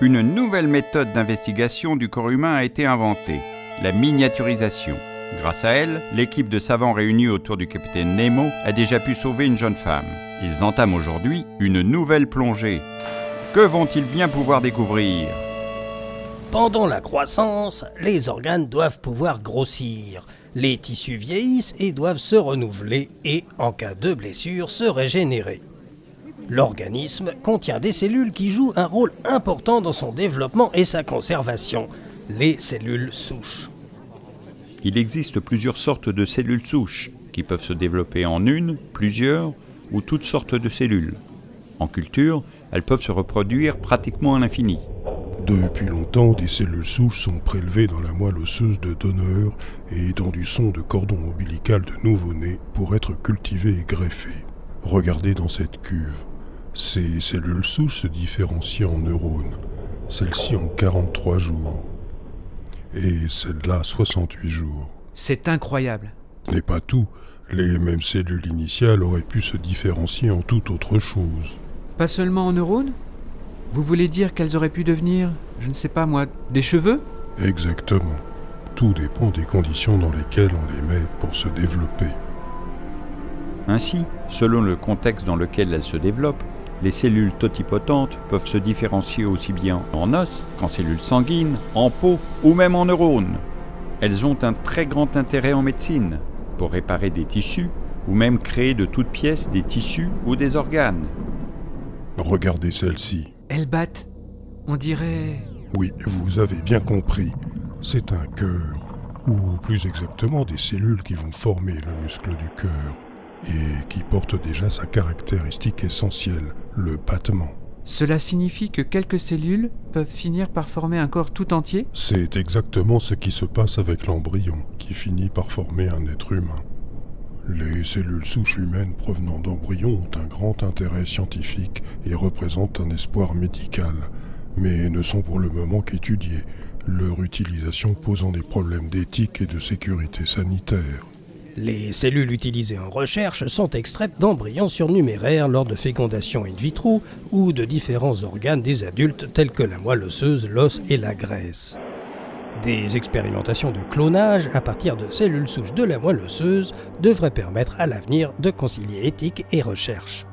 Une nouvelle méthode d'investigation du corps humain a été inventée, la miniaturisation. Grâce à elle, l'équipe de savants réunis autour du capitaine Nemo a déjà pu sauver une jeune femme. Ils entament aujourd'hui une nouvelle plongée. Que vont-ils bien pouvoir découvrir ? Pendant la croissance, les organes doivent pouvoir grossir. Les tissus vieillissent et doivent se renouveler et, en cas de blessure, se régénérer. L'organisme contient des cellules qui jouent un rôle important dans son développement et sa conservation, les cellules souches. Il existe plusieurs sortes de cellules souches qui peuvent se développer en une, plusieurs ou toutes sortes de cellules. En culture, elles peuvent se reproduire pratiquement à l'infini. Depuis longtemps, des cellules souches sont prélevées dans la moelle osseuse de donneurs et dans du son de cordon ombilical de nouveau-nés pour être cultivées et greffées. Regardez dans cette cuve. Ces cellules souches se différencient en neurones, celles-ci en 43 jours, et celle-là 68 jours. C'est incroyable. Ce n'est pas tout, les mêmes cellules initiales auraient pu se différencier en toute autre chose. Pas seulement en neurones ? Vous voulez dire qu'elles auraient pu devenir, je ne sais pas moi, des cheveux ? Exactement. Tout dépend des conditions dans lesquelles on les met pour se développer. Ainsi, selon le contexte dans lequel elles se développent, les cellules totipotentes peuvent se différencier aussi bien en os qu'en cellules sanguines, en peau ou même en neurones. Elles ont un très grand intérêt en médecine, pour réparer des tissus ou même créer de toutes pièces des tissus ou des organes. Regardez celle-ci. Elles battent. On dirait... Oui, vous avez bien compris. C'est un cœur, ou plus exactement des cellules qui vont former le muscle du cœur, et qui portent déjà sa caractéristique essentielle, le battement. Cela signifie que quelques cellules peuvent finir par former un corps tout entier ? C'est exactement ce qui se passe avec l'embryon, qui finit par former un être humain. Les cellules souches humaines provenant d'embryons ont un grand intérêt scientifique et représentent un espoir médical, mais ne sont pour le moment qu'étudiées, leur utilisation posant des problèmes d'éthique et de sécurité sanitaire. Les cellules utilisées en recherche sont extraites d'embryons surnuméraires lors de fécondation in vitro ou de différents organes des adultes tels que la moelle osseuse, l'os et la graisse. Des expérimentations de clonage à partir de cellules souches de la moelle osseuse devraient permettre à l'avenir de concilier éthique et recherche.